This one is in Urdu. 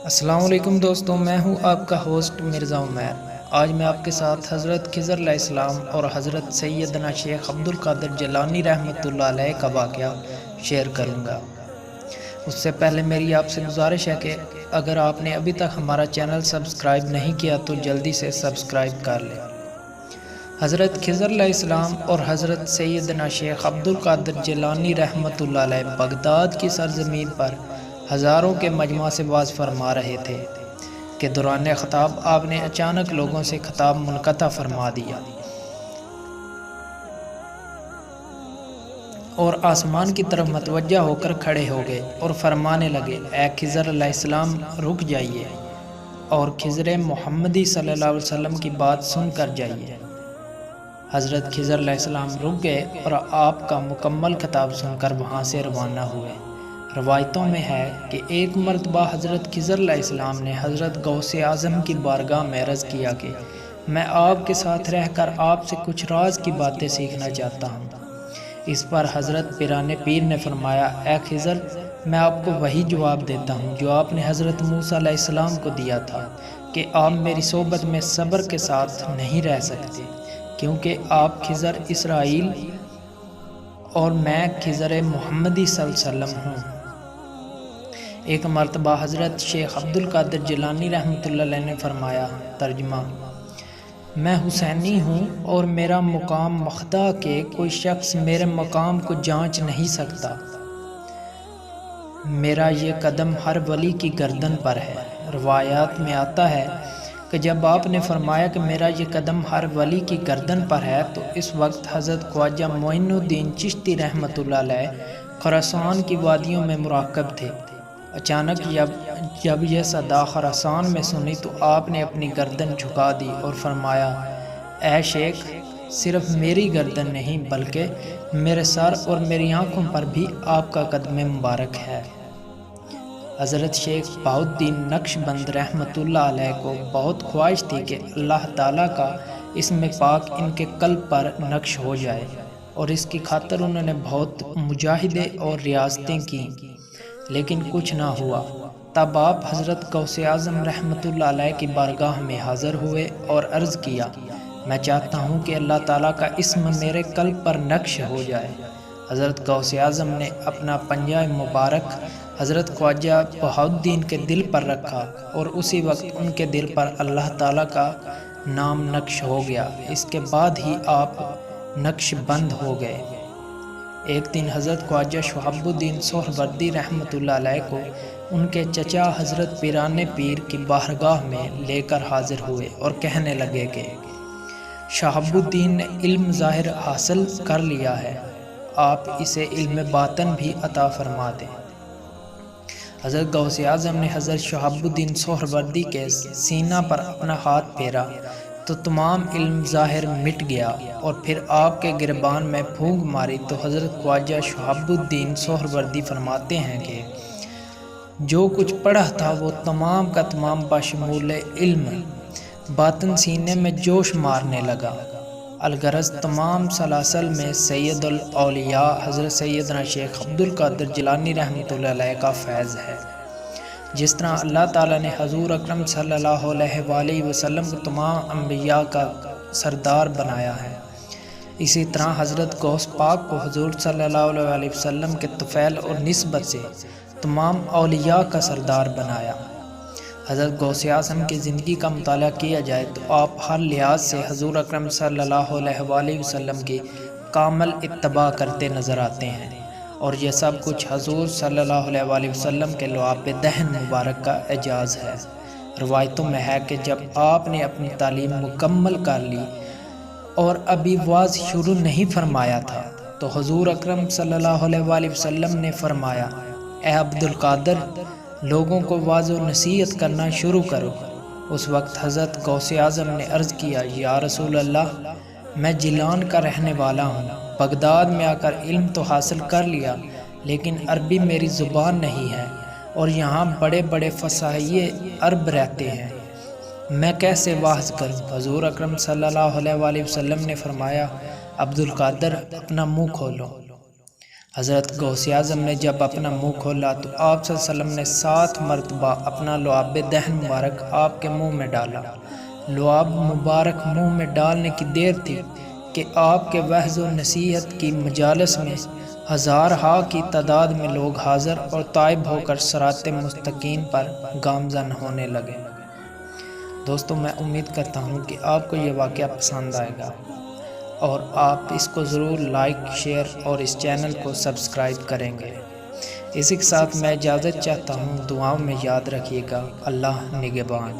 السلام علیکم دوستوں، میں ہوں آپ کا ہوسٹ مرزا عمیر۔ آج میں آپ کے ساتھ حضرت خضر علیہ السلام اور حضرت سیدنا شیخ عبد القادر جیلانی رحمۃ اللہ علیہ کا واقعہ شیئر کروں گا۔ اس سے پہلے میری آپ سے گزارش ہے کہ اگر آپ نے ابھی تک ہمارا چینل سبسکرائب نہیں کیا تو جلدی سے سبسکرائب کر لیں۔ حضرت خضر علیہ السلام اور حضرت سیدنا شیخ عبد القادر جیلانی رحمۃ اللہ علیہ بغداد کی سرزمین پر ہزاروں کے مجمع سے واز فرما رہے تھے کہ دوران خطاب آپ نے اچانک لوگوں سے خطاب منقطع فرما دیا اور آسمان کی طرف متوجہ ہو کر کھڑے ہو گئے اور فرمانے لگے، اے خضر علیہ السلام رک جائیے اور خضر محمدی صلی اللہ علیہ وسلم کی بات سن کر جائیے۔ حضرت خضر علیہ السلام رک گئے اور آپ کا مکمل خطاب سن کر وہاں سے روانہ ہوئے۔ روایتوں میں ہے کہ ایک مرتبہ حضرت خضر علیہ السلام نے حضرت غوث اعظم کی بارگاہ میں عرض کیا کہ میں آپ کے ساتھ رہ کر آپ سے کچھ راز کی باتیں سیکھنا چاہتا ہوں۔ اس پر حضرت پیران پیر نے فرمایا، اے خضر، میں آپ کو وہی جواب دیتا ہوں جو آپ نے حضرت موسیٰ علیہ السلام کو دیا تھا کہ آپ میری صحبت میں صبر کے ساتھ نہیں رہ سکتے، کیونکہ آپ خضر اسرائیل اور میں خضر محمدی صلی اللہ علیہ وسلم ہوں۔ ایک مرتبہ حضرت شیخ عبد القادر جیلانی رحمۃ اللہ علیہ نے فرمایا، ترجمہ: میں حسینی ہوں اور میرا مقام مخدع کہ کوئی شخص میرے مقام کو جانچ نہیں سکتا۔ میرا یہ قدم ہر ولی کی گردن پر ہے۔ روایات میں آتا ہے کہ جب آپ نے فرمایا کہ میرا یہ قدم ہر ولی کی گردن پر ہے تو اس وقت حضرت خواجہ معین الدین چشتی رحمۃ اللہ علیہ خراسان کی وادیوں میں مراقب تھے۔ اچانک جب یہ صدا خراسان میں سنی تو آپ نے اپنی گردن جھکا دی اور فرمایا، اے شیخ، صرف میری گردن نہیں بلکہ میرے سر اور میری آنکھوں پر بھی آپ کا قدم مبارک ہے۔ حضرت شیخ بہاؤالدین نقشبند رحمۃ اللہ علیہ کو بہت خواہش تھی کہ اللہ تعالیٰ کا اسم پاک ان کے قلب پر نقش ہو جائے، اور اس کی خاطر انہوں نے بہت مجاہدے اور ریاضتیں کیں، لیکن کچھ نہ ہوا۔ تب آپ حضرت غوث اعظم رحمۃ اللہ علیہ کی بارگاہ میں حاضر ہوئے اور عرض کیا، میں چاہتا ہوں کہ اللہ تعالیٰ کا اسم میرے قلب پر نقش ہو جائے۔ حضرت غوث اعظم نے اپنا پنجہ مبارک حضرت خواجہ بہاؤالدین کے دل پر رکھا اور اسی وقت ان کے دل پر اللہ تعالیٰ کا نام نقش ہو گیا۔ اس کے بعد ہی آپ نقش بند ہو گئے۔ ایک دن حضرت خواجہ شہاب الدین سہروردی رحمۃ اللہ علیہ کو ان کے چچا حضرت پیران پیر کی بارگاہ میں لے کر حاضر ہوئے اور کہنے لگے کہ شہاب الدین نے علم ظاہر حاصل کر لیا ہے، آپ اسے علم باطن بھی عطا فرما دیں۔ حضرت غوث اعظم نے حضرت شہاب الدین سہروردی کے سینہ پر اپنا ہاتھ پھیرا تو تمام علم ظاہر مٹ گیا، اور پھر آپ کے گریبان میں پھونک ماری تو حضرت خواجہ شہاب الدین سہروردی فرماتے ہیں کہ جو کچھ پڑھا تھا وہ تمام کا تمام بشمول علم باطن سینے میں جوش مارنے لگا۔ الغرض تمام سلاسل میں سید الاولیاء حضرت سیدنا شیخ عبد القادر جیلانی رحمۃ اللہ علیہ کا فیض ہے۔ جس طرح اللہ تعالیٰ نے حضور اکرم صلی اللہ علیہ وآلہ وسلم کو تمام انبیاء کا سردار بنایا ہے، اسی طرح حضرت غوث پاک کو حضور صلی اللہ علیہ وسلم کے طفیل اور نسبت سے تمام اولیاء کا سردار بنایا۔ حضرت غوث اعظم کی زندگی کا مطالعہ کیا جائے تو آپ ہر لحاظ سے حضور اکرم صلی اللہ علیہ وآلہ وسلم کی کامل اتباع کرتے نظر آتے ہیں، اور یہ سب کچھ حضور صلی اللہ علیہ وآلہ وسلم کے لعاب دہن مبارک کا اعجاز ہے۔ روایتوں میں ہے کہ جب آپ نے اپنی تعلیم مکمل کر لی اور ابھی واعظ شروع نہیں فرمایا تھا تو حضور اکرم صلی اللہ علیہ وآلہ وسلم نے فرمایا، اے عبد القادر، لوگوں کو واعظ و نصیحت کرنا شروع کرو۔ اس وقت حضرت غوث اعظم نے عرض کیا، یا رسول اللہ، میں جیلان کا رہنے والا ہوں، بغداد میں آ کر علم تو حاصل کر لیا لیکن عربی میری زبان نہیں ہے، اور یہاں بڑے بڑے فصاحی عرب رہتے ہیں، میں کیسے واعظ کروں؟ حضور اکرم صلی اللہ علیہ وآلہ وسلم نے فرمایا، عبد القادر، اپنا منہ کھولو۔ حضرت غوث اعظم نے جب اپنا منہ کھولا تو آپ صلی اللہ علیہ وسلم نے 7 مرتبہ اپنا لعاب دہن مبارک آپ کے منہ میں ڈالا۔ لعاب مبارک منہ میں ڈالنے کی دیر تھی کہ آپ کے وعظ و نصیحت کی مجالس میں ہزارہا کی تعداد میں لوگ حاضر اور طائب ہو کر صراط مستقیم پر گامزن ہونے لگے۔ دوستو، میں امید کرتا ہوں کہ آپ کو یہ واقعہ پسند آئے گا اور آپ اس کو ضرور لائک، شیئر اور اس چینل کو سبسکرائب کریں گے۔ اسی کے ساتھ میں اجازت چاہتا ہوں، دعاؤں میں یاد رکھیے گا۔ اللہ نگہبان۔